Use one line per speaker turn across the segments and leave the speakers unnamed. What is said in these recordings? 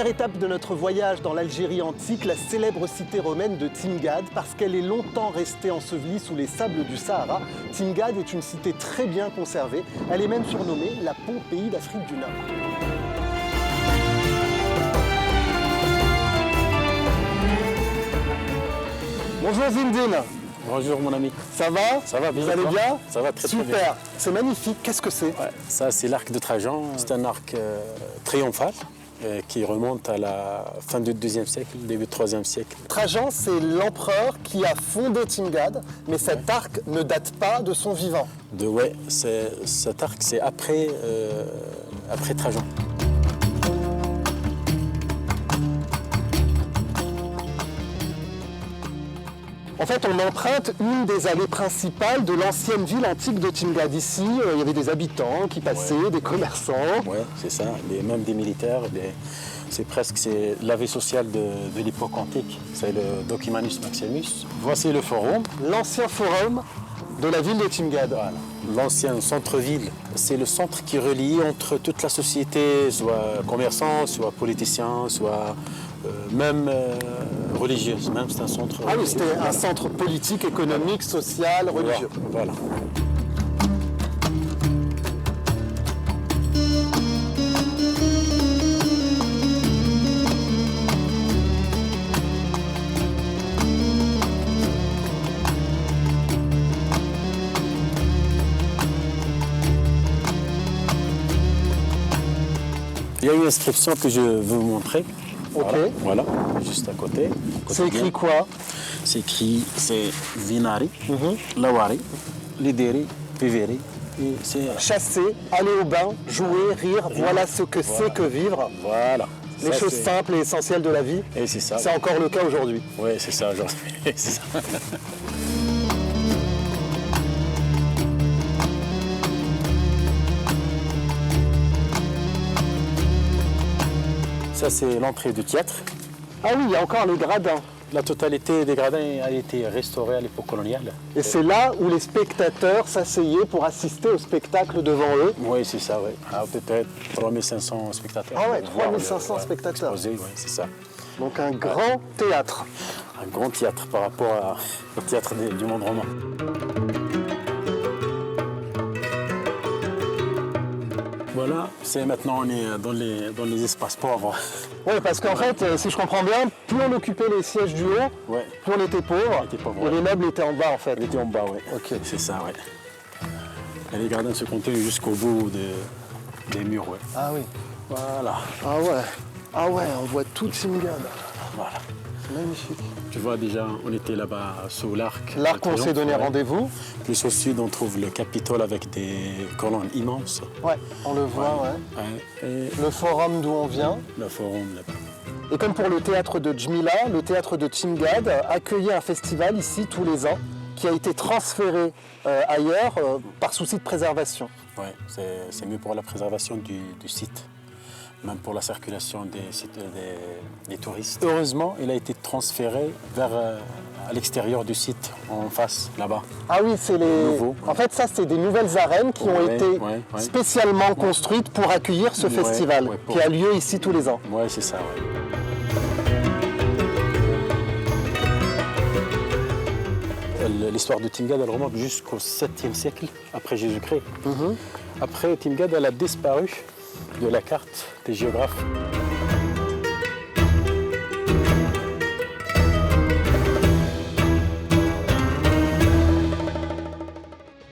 Première étape de notre voyage dans l'Algérie antique, la célèbre cité romaine de Timgad, parce qu'elle est longtemps restée ensevelie sous les sables du Sahara. Timgad est une cité très bien conservée. Elle est même surnommée la Pompéi d'Afrique du Nord. Bonjour Zindine.
Bonjour mon ami.
Ça va?
Ça va bien.
Vous allez bien?
Ça va très bien.
Super. C'est magnifique. Qu'est-ce que c'est?
Ouais, ça c'est l'arc de Trajan. C'est un arc triomphal qui remonte à la fin du IIe siècle, début du IIIe siècle.
Trajan, c'est l'empereur qui a fondé Timgad, mais cet arc ne date pas de son vivant.
Cet arc c'est après Trajan.
En fait, on emprunte une des allées principales de l'ancienne ville antique de Timgad. Ici, il y avait des habitants qui passaient, des commerçants.
Oui, c'est ça, même des militaires. C'est la vie sociale de l'époque antique. C'est le Documanus Maximus. Voici le forum.
L'ancien forum de la ville de Timgad.
Voilà. L'ancien centre-ville, c'est le centre qui relie entre toute la société, soit commerçants, soit politiciens, soit même religieuse. Même c'est un centre.
Ah oui, c'était un centre politique, économique, social, religieux.
Voilà. Il y a une inscription que je veux vous montrer.
Ok.
Voilà, juste à côté.
C'est écrit quoi?
C'est Vinari, Lawari, Lideri, Piveri.
Chasser, aller au bain, jouer, rire, voilà ce que c'est que vivre.
Voilà.
Les choses simples et essentielles de la vie.
Et c'est ça.
C'est encore le cas aujourd'hui.
Oui, c'est ça aujourd'hui. C'est ça. Ça, c'est l'entrée du théâtre.
Ah oui, il y a encore les gradins.
La totalité des gradins a été restaurée à l'époque coloniale.
Et c'est là où les spectateurs s'asseyaient pour assister au spectacle devant eux.
Oui, c'est ça, oui. Peut-être 3500 spectateurs.
Ah ouais, 3500 spectateurs.
Oui, c'est ça.
Donc un grand théâtre.
Un grand théâtre par rapport au théâtre du monde romain. Voilà, maintenant on est dans les espaces pauvres.
Oui, parce qu'en fait, si je comprends bien, plus on occupait les sièges du haut, plus on était pauvre, et les meubles étaient en bas en fait.
Ils étaient en bas, oui.
Ok.
C'est ça, oui. Et les gradins se comptaient jusqu'au bout des murs, oui.
Ah oui.
Voilà.
Ah ouais. Ah ouais, on voit tout Timgad.
Voilà.
Magnifique.
Tu vois déjà, on était là-bas sous l'arc.
L'arc, on s'est donné rendez-vous.
Plus au sud, on trouve le Capitole avec des colonnes immenses.
Ouais, on le voit, ouais. Et le forum d'où on vient.
Le forum là-bas.
Et comme pour le théâtre de Djmila, le théâtre de Timgad accueillait un festival ici tous les ans qui a été transféré ailleurs par souci de préservation.
Oui, c'est mieux pour la préservation du site. Même pour la circulation des touristes. Heureusement, il a été transféré à l'extérieur du site, en face, là-bas.
Ah oui, c'est En fait, ça, c'est des nouvelles arènes qui ont été spécialement construites pour accueillir ce festival qui a lieu ici tous les ans.
Oui, c'est ça, oui. L'histoire de Timgad, elle remonte jusqu'au 7e siècle, après Jésus-Christ. Après, Timgad, elle a disparu de la carte des géographes.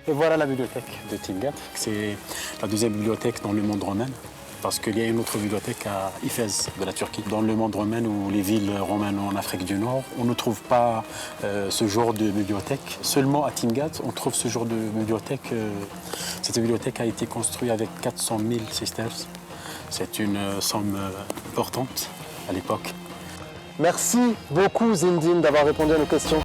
Et voilà la bibliothèque de Timgad. C'est la deuxième bibliothèque dans le monde romain, parce qu'il y a une autre bibliothèque à Éphèse de la Turquie. Dans le monde romain ou les villes romaines en Afrique du Nord, on ne trouve pas ce genre de bibliothèque. Seulement à Timgad, on trouve ce genre de bibliothèque. Cette bibliothèque a été construite avec 400 000 sesterces. C'est une somme importante à l'époque.
Merci beaucoup Zindine d'avoir répondu à nos questions.